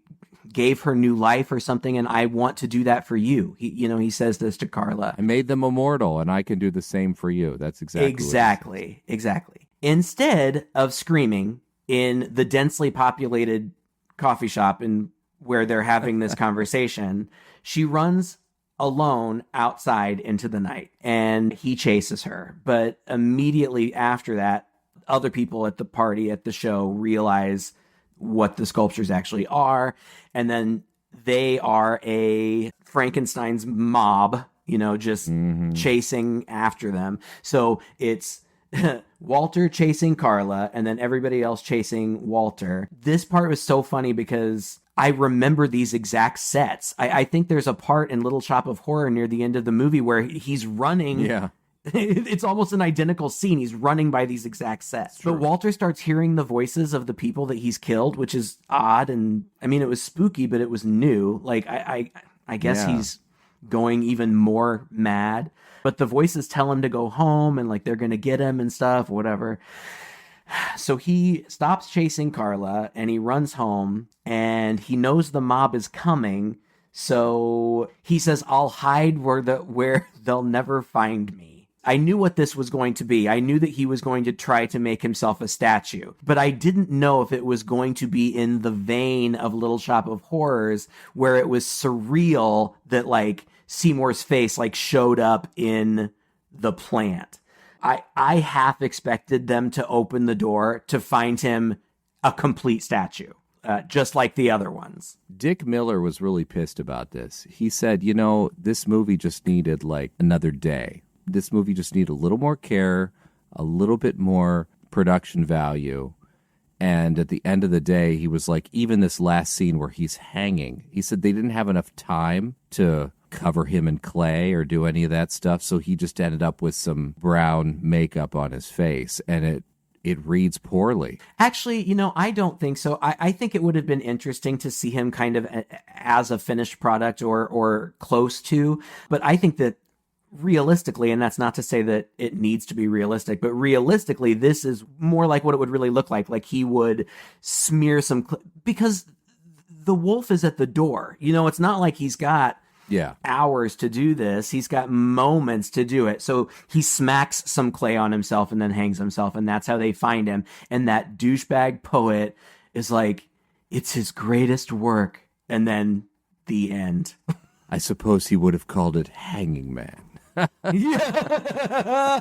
gave her new life or something, and I want to do that for you. He says this to Carla. I made them immortal, and I can do the same for you. That's exactly Exactly. Instead of screaming in the densely populated coffee shop where they're having this conversation, she runs alone outside into the night, and he chases her. But immediately after that, other people at the party, at the show, realize what the sculptures actually are, and then they are a Frankenstein's mob, just chasing after them. So it's Walter chasing Carla, and then everybody else chasing Walter. This part was so funny because I remember these exact sets. I think there's a part in Little Shop of Horror near the end of the movie where he's running. Yeah. It's almost an identical scene. He's running by these exact sets. But Walter starts hearing the voices of the people that he's killed, which is odd. And it was spooky, but it was new. Like, I guess he's going even more mad. But the voices tell him to go home and, like, they're going to get him and stuff, whatever. So he stops chasing Carla and he runs home, and he knows the mob is coming. So he says, I'll hide where they'll never find me. I knew what this was going to be. I knew that he was going to try to make himself a statue, but I didn't know if it was going to be in the vein of Little Shop of Horrors, where it was surreal that, like, Seymour's face, like, showed up in the plant. I half expected them to open the door to find him a complete statue, just like the other ones. Dick Miller was really pissed about this. He said, this movie just needed, like, another day. This movie just needed a little more care, a little bit more production value. And at the end of the day, he was like, even this last scene where he's hanging, he said they didn't have enough time to cover him in clay or do any of that stuff. So he just ended up with some brown makeup on his face, and it reads poorly. Actually, I don't think so. I think it would have been interesting to see him kind of as a finished product or close to, but I think that realistically, and that's not to say that it needs to be realistic, but realistically, this is more like what it would really look like. Like, he would smear some, because the wolf is at the door. It's not like he's got hours to do this. He's got moments to do it. So he smacks some clay on himself and then hangs himself, and that's how they find him. And that douchebag poet is like, it's his greatest work. And then the end. I suppose he would have called it Hanging Man. Yeah.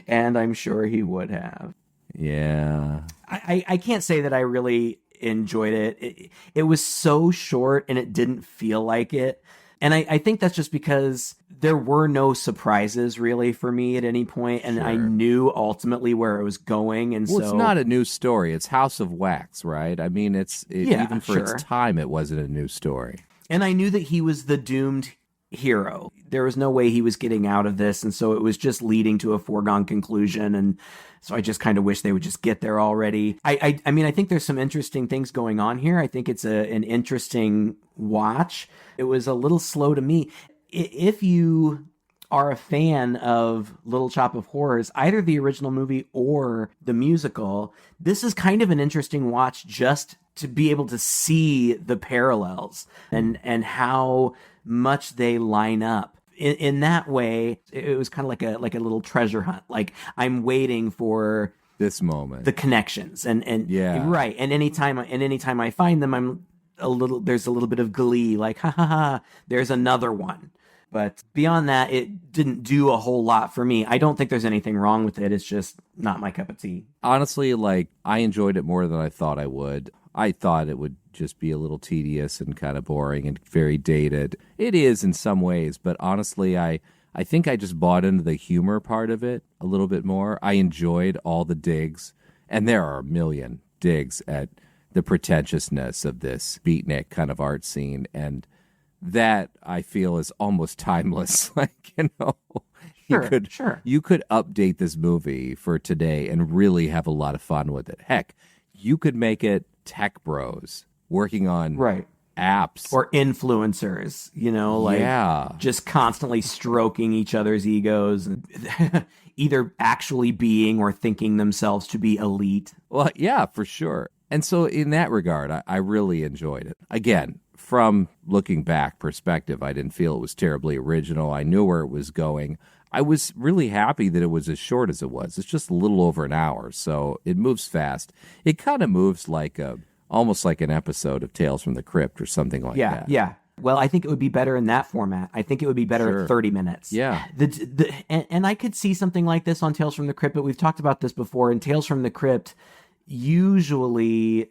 And I'm sure he would have. Yeah. I can't say that I really enjoyed it. It was so short, and it didn't feel like it. And I think that's just because there were no surprises really for me at any point, and I knew ultimately where it was going. And it's not a new story. It's House of Wax, right? I mean, even for its time, it wasn't a new story. And I knew that he was the doomed hero. There was no way he was getting out of this, and so it was just leading to a foregone conclusion. And so I just kind of wish they would just get there already. I mean, I think there's some interesting things going on here. I think it's an interesting watch. It was a little slow to me. If you are a fan of Little Shop of Horrors, either the original movie or the musical, this is kind of an interesting watch just to be able to see the parallels and how much they line up. In that way, it was kind of like a little treasure hunt. Like, I'm waiting for this moment, the connections, and yeah, right. And anytime I find them, there's a little bit of glee, like, ha ha ha, there's another one. But beyond that, it didn't do a whole lot for me. I don't think there's anything wrong with it. It's just not my cup of tea. Honestly, like, I enjoyed it more than I thought I would. I thought it would just be a little tedious and kind of boring and very dated. It is in some ways, but honestly, I think I just bought into the humor part of it a little bit more. I enjoyed all the digs, and there are a million digs at the pretentiousness of this beatnik kind of art scene, and that I feel is almost timeless. Like, you could update this movie for today and really have a lot of fun with it. Heck, you could make it tech bros working on apps or influencers, just constantly stroking each other's egos and either actually being or thinking themselves to be elite. Well, yeah, for sure. And so in that regard, I really enjoyed it. Again, from looking back perspective, I didn't feel it was terribly original. I knew where it was going. I was really happy that it was as short as it was. It's just a little over an hour, so it moves fast. It kind of moves like almost like an episode of Tales from the Crypt or something like that. Yeah. Well, I think it would be better in that format. I think it would be better at 30 minutes. Yeah. And I could see something like this on Tales from the Crypt, but we've talked about this before. In Tales from the Crypt, usually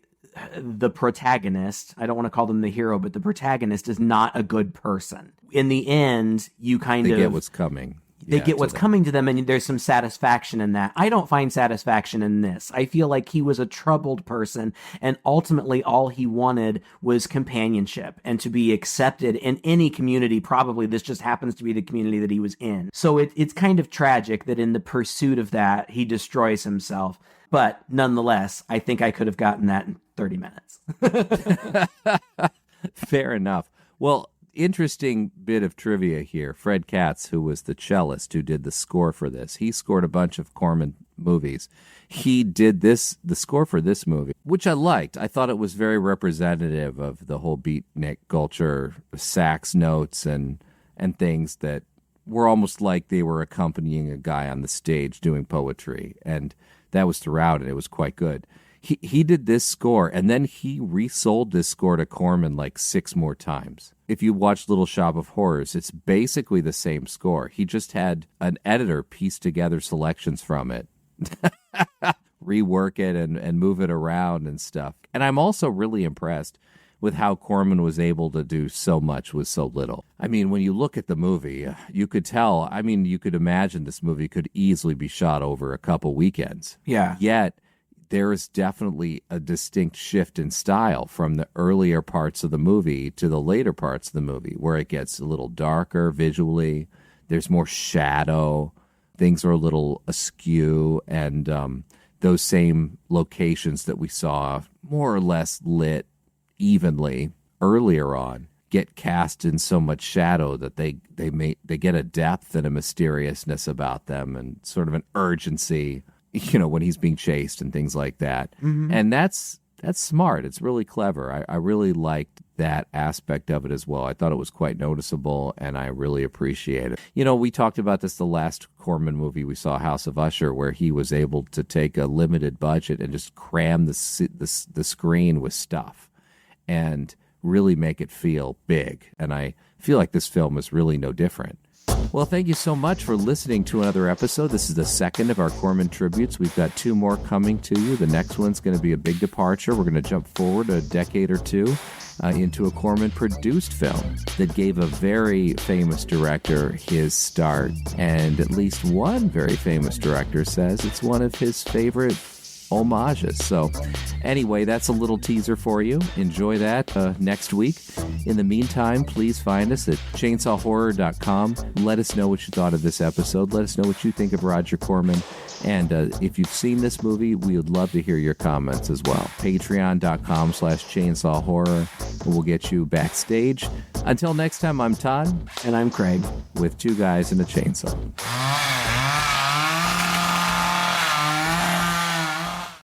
the protagonist, I don't want to call them the hero, but the protagonist is not a good person. In the end, you They get what's coming. They get what's coming to them, and there's some satisfaction in that. I don't find satisfaction in this. I feel like he was a troubled person, and ultimately all he wanted was companionship and to be accepted in any community. Probably this just happens to be the community that he was in. So it's kind of tragic that in the pursuit of that, he destroys himself. But nonetheless, I think I could have gotten that in 30 minutes. Fair enough. Well, interesting bit of trivia here. Fred Katz, who was the cellist who did the score for this, he scored a bunch of Corman movies. He did the score for this movie, which I liked. I thought it was very representative of the whole beatnik culture, sax notes and things that were almost like they were accompanying a guy on the stage doing poetry. And that was throughout it. It was quite good. He did this score, and then he resold this score to Corman like 6 more times. If you watch Little Shop of Horrors, it's basically the same score. He just had an editor piece together selections from it, rework it and move it around and stuff. And I'm also really impressed with how Corman was able to do so much with so little. I mean, when you look at the movie, you could tell, you could imagine this movie could easily be shot over a couple weekends. Yeah. Yet, there is definitely a distinct shift in style from the earlier parts of the movie to the later parts of the movie, where it gets a little darker visually. There's more shadow. Things are a little askew. And those same locations that we saw more or less lit evenly earlier on get cast in so much shadow that they get a depth and a mysteriousness about them and sort of an urgency, when he's being chased and things like that. Mm-hmm. And that's smart. It's really clever. I really liked that aspect of it as well. I thought it was quite noticeable, and I really appreciate it. We talked about this the last Corman movie we saw, House of Usher, where he was able to take a limited budget and just cram the screen with stuff and really make it feel big. And I feel like this film is really no different. Well, thank you so much for listening to another episode. This is the second of our Corman tributes. We've got 2 more coming to you. The next one's going to be a big departure. We're going to jump forward a decade or 2 into a Corman-produced film that gave a very famous director his start. And at least one very famous director says it's one of his favorite homages. So anyway, that's a little teaser for you. Enjoy that next week. In the meantime, please find us at chainsawhorror.com. Let us know what you thought of this episode. Let us know what you think of Roger Corman. And if you've seen this movie, we would love to hear your comments as well. Patreon.com/chainsawhorror. We'll get you backstage. Until next time, I'm Todd. And I'm Craig. With Two Guys and a Chainsaw.